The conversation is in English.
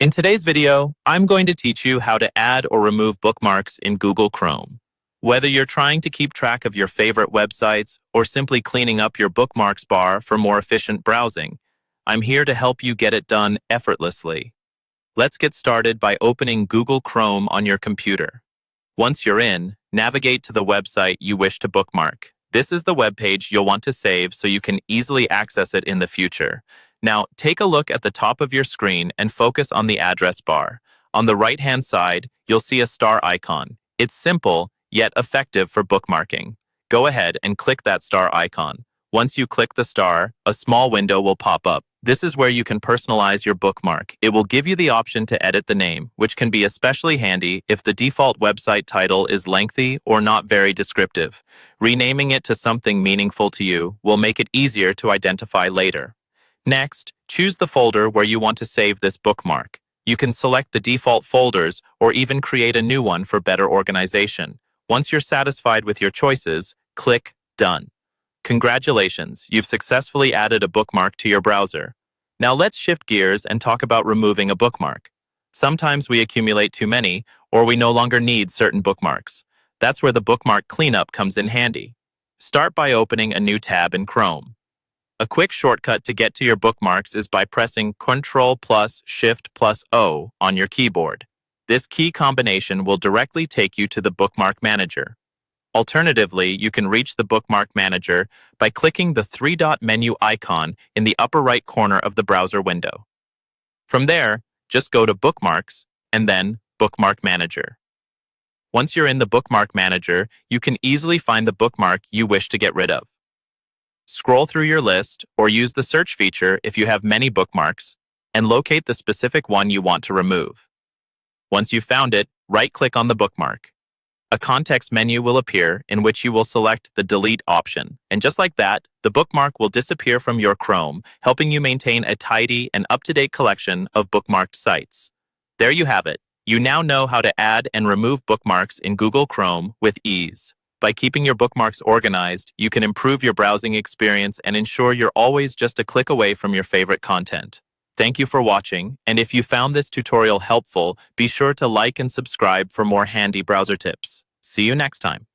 In today's video, I'm going to teach you how to add or remove bookmarks in Google Chrome. Whether you're trying to keep track of your favorite websites or simply cleaning up your bookmarks bar for more efficient browsing, I'm here to help you get it done effortlessly. Let's get started by opening Google Chrome on your computer. Once you're in, navigate to the website you wish to bookmark. This is the web page you'll want to save so you can easily access it in the future. Now, take a look at the top of your screen and focus on the address bar. On the right-hand side, you'll see a star icon. It's simple, yet effective for bookmarking. Go ahead and click that star icon. Once you click the star, a small window will pop up. This is where you can personalize your bookmark. It will give you the option to edit the name, which can be especially handy if the default website title is lengthy or not very descriptive. Renaming it to something meaningful to you will make it easier to identify later. Next, choose the folder where you want to save this bookmark. You can select the default folders or even create a new one for better organization. Once you're satisfied with your choices, click Done. Congratulations, you've successfully added a bookmark to your browser. Now let's shift gears and talk about removing a bookmark. Sometimes we accumulate too many, or we no longer need certain bookmarks. That's where the bookmark cleanup comes in handy. Start by opening a new tab in Chrome. A quick shortcut to get to your bookmarks is by pressing Ctrl+Shift+O on your keyboard. This key combination will directly take you to the Bookmark Manager. Alternatively, you can reach the Bookmark Manager by clicking the three-dot menu icon in the upper right corner of the browser window. From there, just go to Bookmarks and then Bookmark Manager. Once you're in the Bookmark Manager, you can easily find the bookmark you wish to get rid of. Scroll through your list or use the search feature if you have many bookmarks and locate the specific one you want to remove. Once you've found it, right-click on the bookmark. A context menu will appear in which you will select the Delete option. And just like that, the bookmark will disappear from your Chrome, helping you maintain a tidy and up-to-date collection of bookmarked sites. There you have it. You now know how to add and remove bookmarks in Google Chrome with ease. By keeping your bookmarks organized, you can improve your browsing experience and ensure you're always just a click away from your favorite content. Thank you for watching, and if you found this tutorial helpful, be sure to like and subscribe for more handy browser tips. See you next time.